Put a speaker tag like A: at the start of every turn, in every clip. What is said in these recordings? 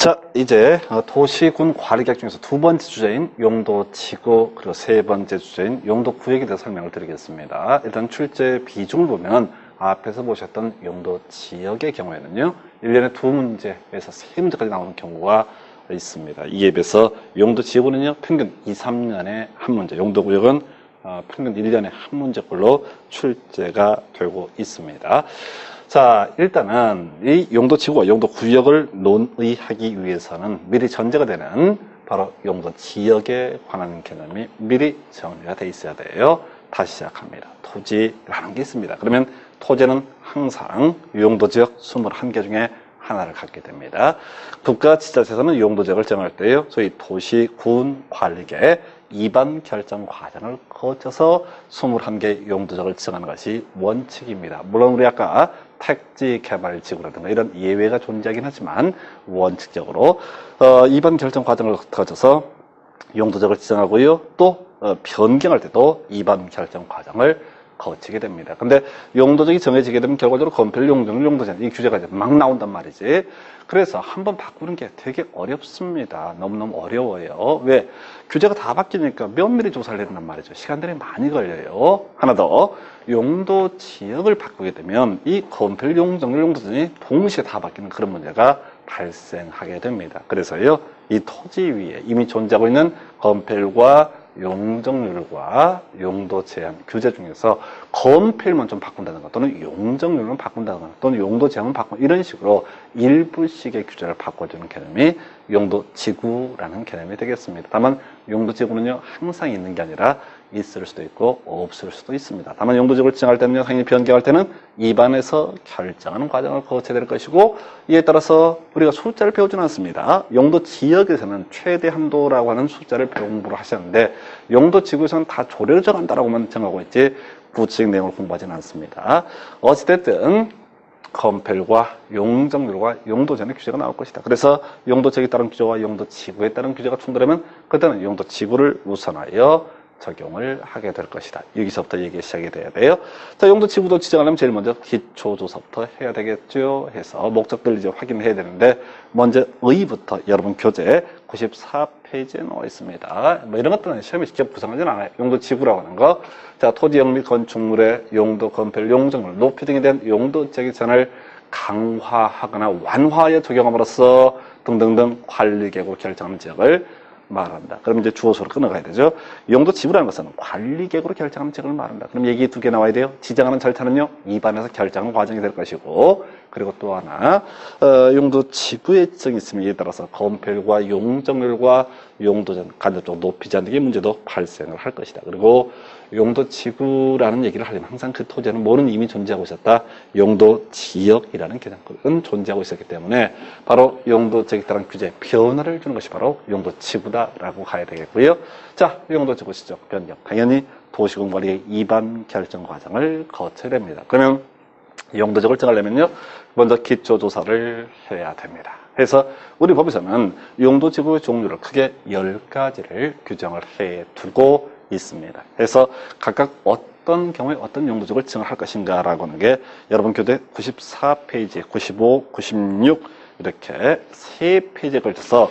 A: 자, 이제 도시군 관리계획 중에서 두 번째 주제인 용도지구, 그리고 세 번째 주제인 용도구역에 대해서 설명을 드리겠습니다. 일단 출제 비중을 보면 앞에서 보셨던 용도지역의 경우에는요, 1년에 두 문제에서 세 문제까지 나오는 경우가 있습니다. 이에 비해서 용도지구는요, 평균 2, 3년에 한 문제, 용도구역은 평균 1년에 한 문제꼴로 출제가 되고 있습니다. 자, 일단은 이 용도지구와 용도구역을 논의하기 위해서는 미리 전제가 되는 바로 용도지역에 관한 개념이 미리 정리가 돼 있어야 돼요. 다시 시작합니다. 토지라는 게 있습니다. 그러면 토지는 항상 용도지역 21개 중에 하나를 갖게 됩니다. 국가지자체에서는 용도지역을 정할 때요, 소위 도시군 관리계 입안 결정 과정을 거쳐서 21개 용도지역을 지정하는 것이 원칙입니다. 물론 우리 아까 택지개발지구라든가 이런 예외가 존재하긴 하지만 원칙적으로 입안 결정 과정을 거쳐서 용도지역을 지정하고요, 또 변경할 때도 입안 결정 과정을 거치게 됩니다. 근데 용도적이 정해지게 되면 결과적으로 건폐율, 용적률, 용도제한 이 규제가 이제 막 나온단 말이지. 그래서 한번 바꾸는 게 되게 어렵습니다. 너무너무 어려워요. 왜? 규제가 다 바뀌니까 면밀히 조사를 해야 된단 말이죠. 시간들이 많이 걸려요. 하나 더, 용도 지역을 바꾸게 되면 이 건폐율, 용적률, 용도제한이 동시에 다 바뀌는 그런 문제가 발생하게 됩니다. 그래서요, 이 토지 위에 이미 존재하고 있는 건폐율과 용적률과 용도 제한 규제 중에서 건폐율만 좀 바꾼다든가 또는 용적률만 바꾼다든가 또는 용도 제한만 바꾼다, 이런 식으로 일부씩의 규제를 바꿔주는 개념이 용도지구라는 개념이 되겠습니다. 다만 용도지구는요, 항상 있는 게 아니라 있을 수도 있고 없을 수도 있습니다. 다만 용도지구를 지정할 때는요, 당연히 변경할 때는 입안에서 결정하는 과정을 거쳐야 될 것이고, 이에 따라서 우리가 숫자를 배우지는 않습니다. 용도지역에서는 최대 한도라고 하는 숫자를 공부를 하셨는데, 용도지구에서는 다 조례를 정한다라고만 정하고 있지 구체적 내용을 공부하지는 않습니다. 어찌됐든 건폐율과 용적률과 용도제한의 규제가 나올 것이다. 그래서 용도지역에 따른 규제와 용도지구에 따른 규제가 충돌하면 그때는 용도지구를 우선하여 적용을 하게 될 것이다. 여기서부터 얘기 시작이 돼야 돼요. 자, 용도지구도 지정하려면 제일 먼저 기초조사부터 해야 되겠죠. 해서 목적들 이제 확인을 해야 되는데, 먼저 의부터 여러분 교재 94페이지에 나와 있습니다. 뭐 이런 것들은 시험에 직접 구성하지는 않아요. 용도지구라고 하는 거. 자, 토지형 및 건축물의 용도, 건폐율, 용적률, 높이 등에 대한 용도지역의 제한을 강화하거나 완화하여 적용함으로써 등등등 관리계획으로 결정하는 지역을 말한다. 그럼 이제 주어서로 끊어가야 되죠. 용도지구라는 것은 관리계획으로 결정하는 지역을 말한다. 그럼 얘기 두 개 나와야 돼요. 지정하는 절차는요, 입안에서 결정하는 과정이 될 것이고, 그리고 또 하나, 용도지구의 지정이 있으면 이에 따라서 건폐율과 용적률과 용도전, 간접적 높이 제한등의 문제도 발생을 할 것이다. 그리고 용도지구라는 얘기를 하려면 항상 그 토지에는 뭐는 이미 존재하고 있었다. 용도지역이라는 개념은 존재하고 있었기 때문에 바로 용도지역에 따른 규제, 변화를 주는 것이 바로 용도지구다라고 가야 되겠고요. 자, 용도지구 지적 변경. 당연히 도시군 관리의 입안 결정 과정을 거쳐야 됩니다. 그러면 용도지역을 정하려면요, 먼저 기초조사를 해야 됩니다. 그래서 우리 법에서는 용도지구의 종류를 크게 10가지를 규정을 해 두고 있습니다. 그래서 각각 어떤 경우에 어떤 용도지구를 지정할 것인가라고 하는 게 여러분 교재 94페이지, 95, 96 이렇게 세 페이지에 걸쳐서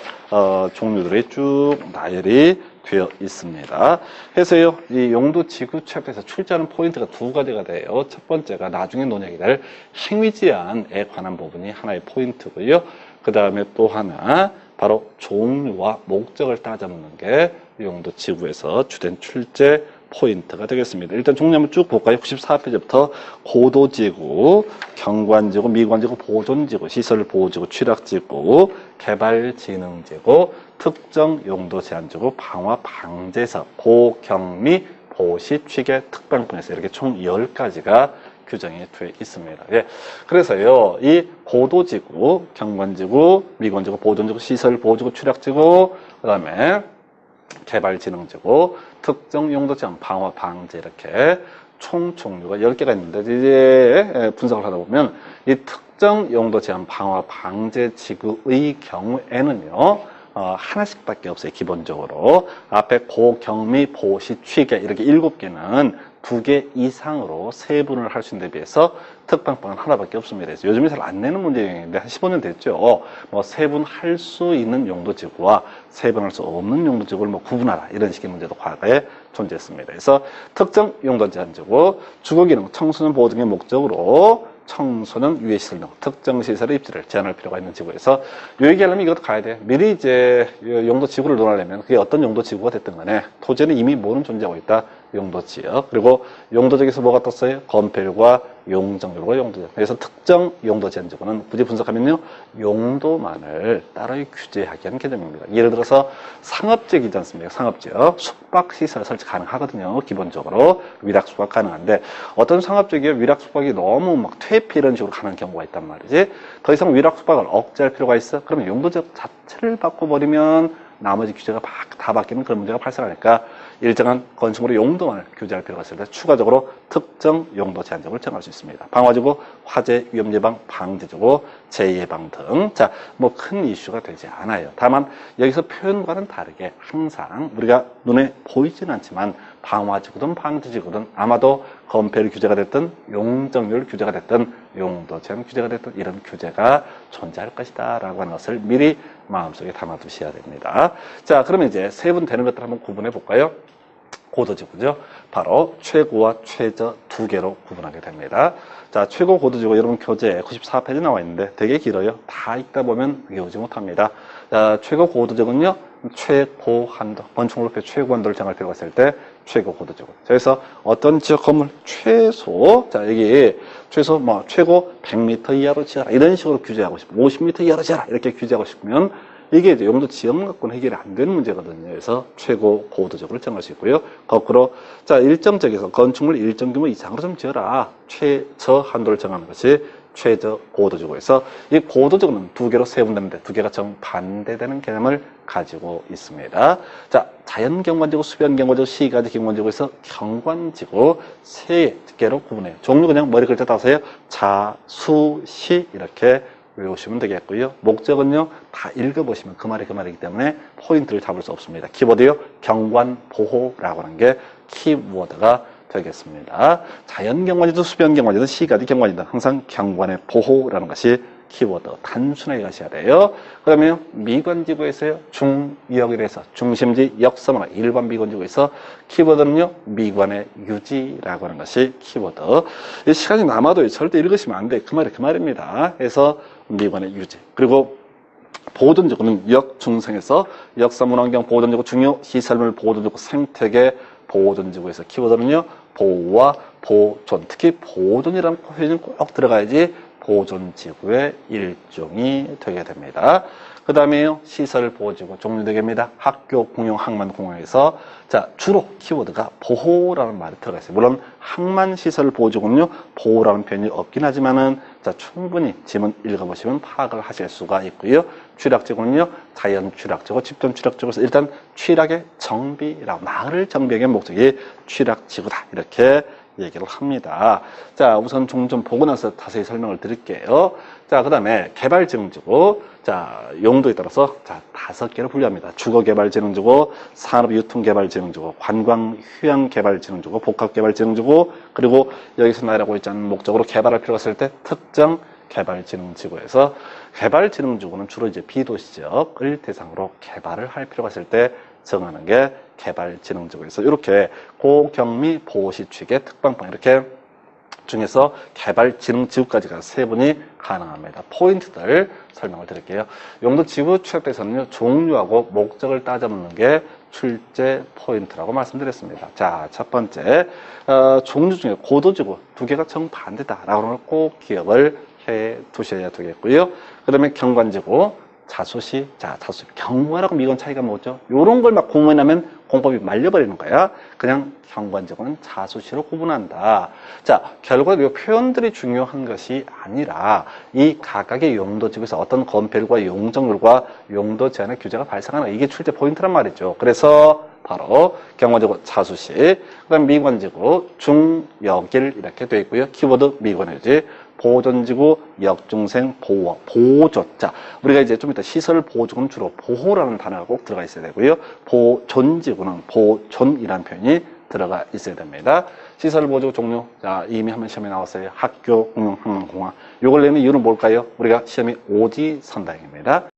A: 종류들이 쭉 나열이 되어 있습니다. 그래서요, 이 용도지구 챕터에서 출제하는 포인트가 두 가지가 돼요. 첫 번째가 나중에 논의하게 될 행위제한에 관한 부분이 하나의 포인트고요. 그 다음에 또 하나, 바로 종류와 목적을 따져묻는 게 용도지구에서 주된 출제 포인트가 되겠습니다. 일단 종류 한번 쭉 볼까요? 94페이지부터 고도지구, 경관지구, 미관지구, 보존지구, 시설보호지구, 취락지구, 개발진흥지구, 특정 용도 제한지구, 방화방제사, 보경미, 보시, 취계, 특방분에서 이렇게 총 10가지가 규정이 되어 있습니다. 예. 그래서요, 이 고도지구, 경관지구, 미관지구, 보존지구, 시설보호지구, 취락지구, 그 다음에 개발진흥지구, 특정 용도 제한, 방화, 방제 이렇게 총 종류가 10개가 있는데, 이제 분석을 하다 보면 이 특정 용도 제한, 방화, 방제 지구의 경우에는요, 하나씩밖에 없어요. 기본적으로 앞에 고, 경미, 보시, 취계 이렇게 7개는 두 개 이상으로 세분을 할 수 있는 데 비해서 특방법은 하나밖에 없습니다. 그래서 요즘에 잘 안 내는 문제인데 한 15년 됐죠. 뭐 세분할 수 있는 용도지구와 세분할 수 없는 용도지구를 뭐 구분하라 이런 식의 문제도 과거에 존재했습니다. 그래서 특정 용도 제한지구, 주거기능, 청소년 보호 등의 목적으로 청소년 유해시설 등 특정 시설의 입지를 제한할 필요가 있는 지구에서 요 얘기하려면 이것도 가야 돼. 미리 이제 용도 지구를 논하려면 그게 어떤 용도 지구가 됐든 간에 토지에는 이미 뭐는 존재하고 있다. 용도 지역. 그리고 용도 지역에서 뭐가 떴어요? 건폐율과 용적률과 용도지역. 그래서 특정 용도 제한 지구는 굳이 분석하면요. 용도만을 따로 규제하게 하는 개념입니다. 예를 들어서 상업지역이지 않습니까? 상업지역. 숙박시설 설치 가능하거든요. 기본적으로. 위락 숙박 가능한데 어떤 상업지역이 위락 숙박이 너무 막 퇴폐 이런 식으로 가는 경우가 있단 말이지. 더 이상 위락 숙박을 억제할 필요가 있어? 그러면 용도 지역 자체를 바꿔버리면 나머지 규제가 다 바뀌는 그런 문제가 발생하니까 일정한 건축물의 용도만을 규제할 필요가 있을 때 추가적으로 특정 용도 제한적을 정할 수 있습니다. 방화지구, 화재 위험 예방, 방지지구, 재예방 등. 자, 뭐 큰 이슈가 되지 않아요. 다만 여기서 표현과는 다르게 항상 우리가 눈에 보이지는 않지만 방화지구든 방지지구든 아마도 건폐율 규제가 됐든 용적률 규제가 됐든 용도 제한 규제가 됐든 이런 규제가 존재할 것이다 라고 하는 것을 미리 마음속에 담아두셔야 됩니다. 자, 그러면 이제 세분되는 것들 한번 구분해 볼까요? 고도지구죠. 바로 최고와 최저 두 개로 구분하게 됩니다. 자, 최고 고도지구 여러분 교재에 94페이지 나와 있는데 되게 길어요. 다 읽다 보면 외우지 못합니다. 자, 최고 고도지구는요. 최고 한도, 건축물로의 최고 한도를 정할 필요가 있을 때 최고 고도지구. 그래서 어떤 지역 건물 최소, 자, 여기 최소 뭐 최고 100m 이하로 지어라 이런 식으로 규제하고 싶으면 50m 이하로 지어라 이렇게 규제하고 싶으면 이게 이제 용도 지역만 갖고는 해결이 안 되는 문제거든요. 그래서 최고 고도적으로 정할 수 있고요. 거꾸로 자 일정 지역에서 건축물 일정 규모 이상으로 좀 지어라. 최저 한도를 정하는 것이 최저 고도지구에서 이 고도지구는 두 개로 세분되는데 두 개가 정반대되는 개념을 가지고 있습니다. 자, 자연경관지구, 수변경관지구, 시가지 경관지구에서 경관지구 세 개로 구분해요. 종류 그냥 머리 글자 따서요. 자, 수, 시 이렇게 외우시면 되겠고요. 목적은요, 다 읽어보시면 그 말이기 때문에 포인트를 잡을 수 없습니다. 키워드요, 경관보호라고 하는 게 키워드가 되겠습니다. 자연경관지도 수변경관지도 시가지 경관지도 항상 경관의 보호라는 것이 키워드 단순하게 가셔야 돼요. 그러면 미관지구에서요, 중역이라서 중심지 역삼하나 일반 미관지구에서 키워드는요, 미관의 유지라고 하는 것이 키워드. 시간이 남아도 절대 읽으시면 안 돼. 그 말입니다. 그래서 미관의 유지. 그리고 보존지구는 역중생에서 역사문환경 보존지구, 중요 시설물 보존지구, 생태계 보존지구에서 키워드는요, 보호와 보존. 특히 보존이라는 표현이 꼭 들어가야지 보존지구의 일종이 되게 됩니다. 그 다음에요, 시설보호지구 종류 되겠습니다. 학교, 공용, 항만, 공항에서 자 주로 키워드가 보호라는 말이 들어가 있어요. 물론 항만시설 보호지구는요, 보호라는 표현이 없긴 하지만은 자 충분히 지문 읽어보시면 파악을 하실 수가 있고요. 취락지구는요, 자연 취락지구, 집단 취락지구에서 일단 취락의 정비라고 마을을 정비하기 위한 목적이 취락지구다 이렇게 얘기를 합니다. 자, 우선 좀 보고 나서 자세히 설명을 드릴게요. 자, 그 다음에 개발지능지구. 자, 용도에 따라서 자 5개로 분류합니다. 주거개발지능지구, 산업유통개발지능지구, 관광휴양개발지능지구, 복합개발지능지구, 그리고 여기서 말하고 있지 않은 목적으로 개발할 필요가 있을 때 특정 개발지능지구에서 개발지능지구는 주로 이제 비도시 지역을 대상으로 개발을 할 필요가 있을 때 정하는 게 개발지능지구에서 이렇게 고경미 보호시 취계 특방방 이렇게 중에서 개발지능지구까지가 세분이 가능합니다. 포인트들 설명을 드릴게요. 용도지구 취약대에서는요, 종류하고 목적을 따져묻는 게 출제 포인트라고 말씀드렸습니다. 자, 첫 번째 종류 중에 고도지구 두 개가 정반대다라고 하는 걸 꼭 기억을 해 두셔야 되겠고요. 그 다음에 경관지구 자수시, 자, 자수시, 경관하고 미관 차이가 뭐죠? 요런 걸 막 공부해나면 공법이 말려버리는 거야. 그냥 경관지구는 자수시로 구분한다. 자, 결국 이 표현들이 중요한 것이 아니라 이 각각의 용도지구에서 어떤 건폐율과 용적률과 용도 제한의 규제가 발생하는 이게 출제 포인트란 말이죠. 그래서 바로 경관지구 자수시, 그 다음 미관지구 중역일 이렇게 되어 있고요. 키워드 미관유지, 보존지구, 역중생, 보호, 보존. 자, 우리가 이제 좀 이따 시설 보존은 주로 보호라는 단어가 꼭 들어가 있어야 되고요. 보존지구는 보존이라는 표현이 들어가 있어야 됩니다. 시설 보조 종류. 자, 이미 한번 시험에 나왔어요. 학교, 공영, 공학. 요걸 내는 이유는 뭘까요? 우리가 시험이 오지선다형입니다.